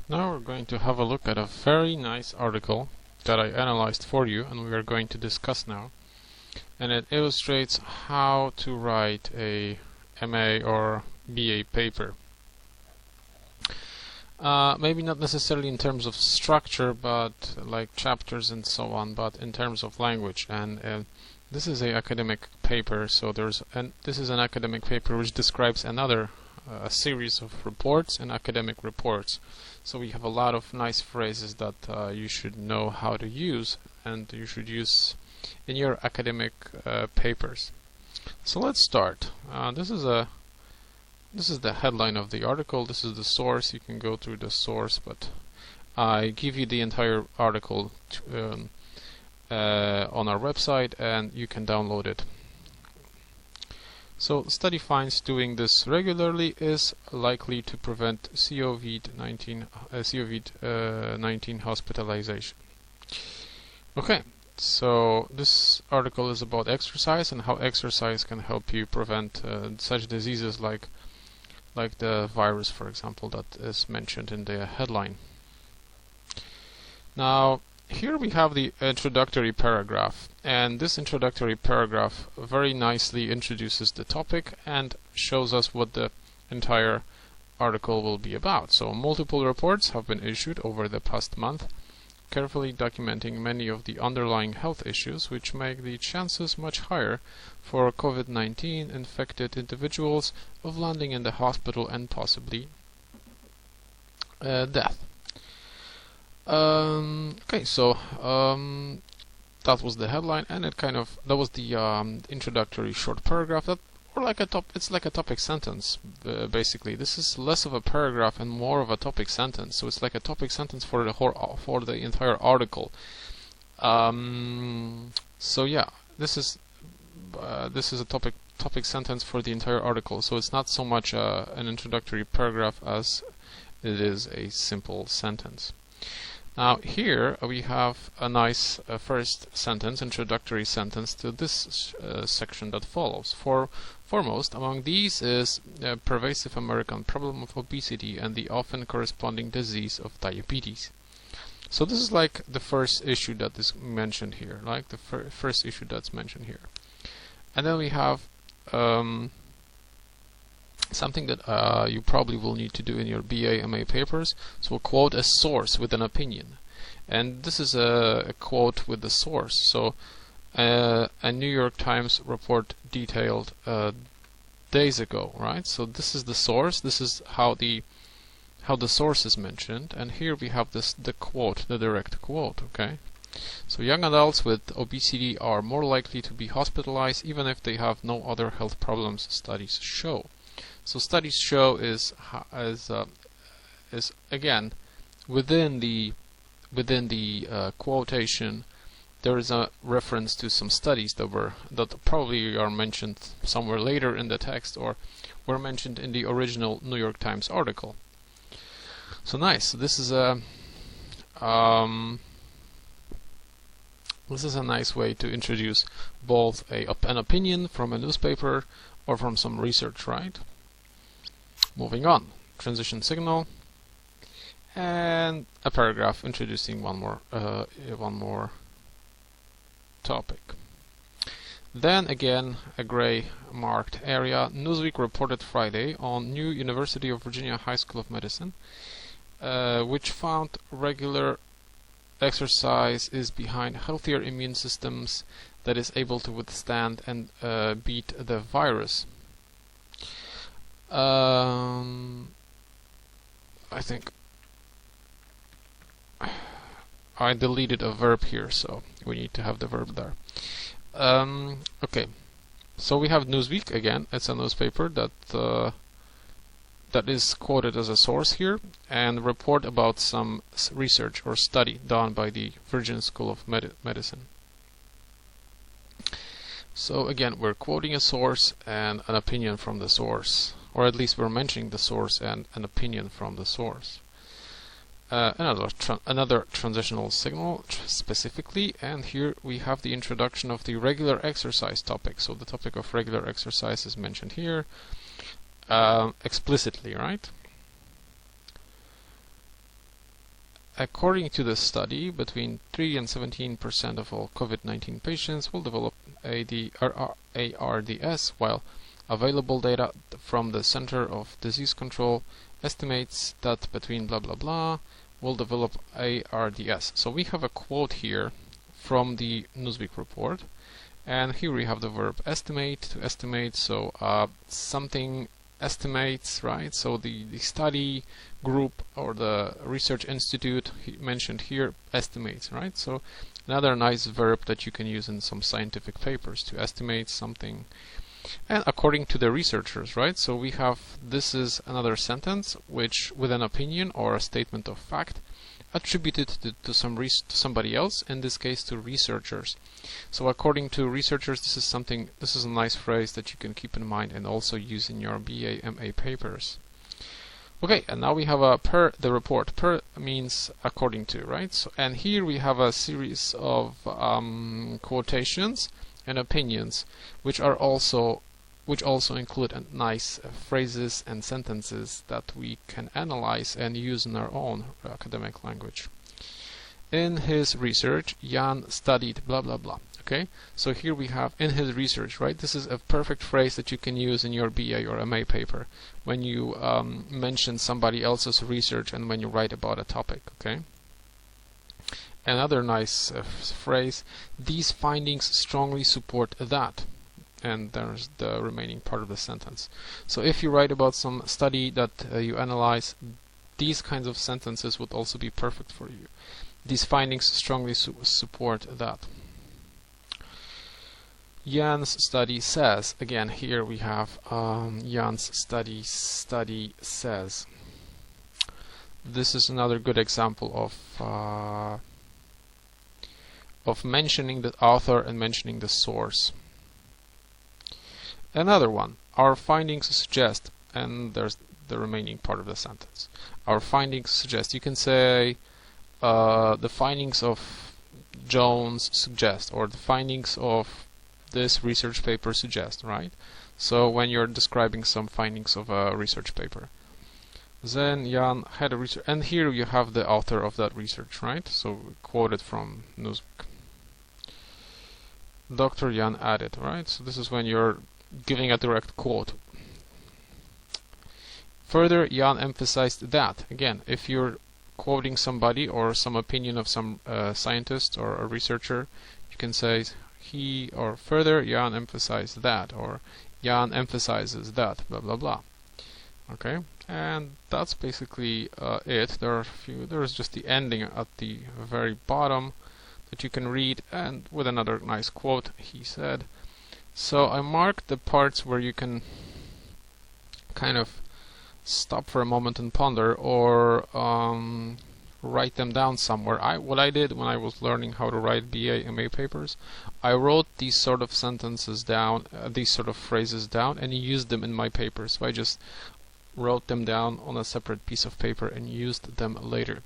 Now we're going to have a look at a very nice article that I analyzed for you and we are going to discuss now. And it illustrates how to write a MA or BA paper. Maybe not necessarily in terms of structure, but like chapters and so on, but in terms of language. And this is an academic paper, so this is an academic paper which describes a series of reports and academic reports. So we have a lot of nice phrases that you should know how to use, and you should use in your academic papers. So let's start. This is the headline of the article. This is the source. You can go through the source, but I give you the entire article on our website, and you can download it. So, study finds doing this regularly is likely to prevent COVID-19 hospitalization. Okay, so this article is about exercise and how exercise can help you prevent such diseases like the virus, for example, that is mentioned in the headline. Now, here we have the introductory paragraph, and this introductory paragraph very nicely introduces the topic and shows us what the entire article will be about. So, multiple reports have been issued over the past month, carefully documenting many of the underlying health issues which make the chances much higher for COVID-19 infected individuals of landing in the hospital and possibly death. Okay, so that was the headline, and that was the introductory short paragraph. It's like a topic sentence, basically. This is less of a paragraph and more of a topic sentence. So it's like a topic sentence for the entire article. So yeah, this is a topic sentence for the entire article. So it's not so much an introductory paragraph as it is a simple sentence. Now here we have a nice first sentence, introductory sentence to this section that follows. Foremost among these is the pervasive American problem of obesity and the often corresponding disease of diabetes. So this is like the first issue that is mentioned here, like the first issue that's mentioned here. And then we have something that you probably will need to do in your BA, MA papers. So we'll quote a source with an opinion. And this is a quote with the source. So a New York Times report detailed days ago, right? So this is the source. This is how the source is mentioned. And here we have the quote, the direct quote, okay? So young adults with obesity are more likely to be hospitalized even if they have no other health problems, studies show. So studies show is again within the quotation. There is a reference to some studies that probably are mentioned somewhere later in the text or were mentioned in the original New York Times article. So nice. This is a nice way to introduce both an opinion from a newspaper or from some research, right? Moving on, transition signal, and a paragraph introducing one more topic. Then again, a gray marked area. Newsweek reported Friday on new University of Virginia High School of Medicine, which found regular exercise is behind healthier immune systems that is able to withstand and beat the virus. I think I deleted a verb here, so we need to have the verb there. Okay, so we have Newsweek again. It's a newspaper that is quoted as a source here, and report about some research or study done by the Virginia School of Medicine. So again, we're quoting a source and an opinion from the source, or at least we're mentioning the source and an opinion from the source. Another transitional signal specifically, and here we have the introduction of the regular exercise topic. So the topic of regular exercise is mentioned here explicitly, right? according to the study, between 3 and 17% of all COVID-19 patients will develop ARDS, while available data from the Center of Disease Control estimates that between blah blah blah will develop ARDS. So we have a quote here from the Newsweek report, and here we have the verb estimate, to estimate. So something estimates, right? So the study group or the research institute mentioned here estimates, right? So another nice verb that you can use in some scientific papers, to estimate something. And according to the researchers, right? So we have, this is another sentence which with an opinion or a statement of fact attributed to somebody else, in this case to researchers. So according to researchers, this is a nice phrase that you can keep in mind and also use in your BA, MA papers. Okay, and now we have a per the report. Per means according to, right? So, and here we have a series of quotations and opinions, which also include nice phrases and sentences that we can analyze and use in our own academic language. In his research, Jan studied blah blah blah. Okay, so here we have in his research, right? This is a perfect phrase that you can use in your BA or MA paper when you mention somebody else's research and when you write about a topic. Okay. Another nice phrase: these findings strongly support that. And there's the remaining part of the sentence. So if you write about some study that you analyze, these kinds of sentences would also be perfect for you. These findings strongly support that. Jan's study says. Again, here we have Jan's study says. This is another good example of mentioning the author and mentioning the source. Another one, our findings suggest, and there's the remaining part of the sentence. Our findings suggest. You can say the findings of Jones suggest, or the findings of this research paper suggest, right? So when you're describing some findings of a research paper. Then Jan had a research, and here you have the author of that research, right? So quoted from Newsweek. Dr. Jan added, right? So this is when you're giving a direct quote. Further, Jan emphasized that. Again, if you're quoting somebody or some opinion of some scientist or a researcher, you can say he, or further, Jan emphasized that, or Jan emphasizes that, blah blah blah. Okay, and that's basically it. There's just the ending at the very bottom that you can read, and with another nice quote, he said. So I marked the parts where you can kind of stop for a moment and ponder, or write them down somewhere. What I did when I was learning how to write BA, MA papers, I wrote these sort of sentences down, these sort of phrases down, and used them in my paper. So I just wrote them down on a separate piece of paper and used them later.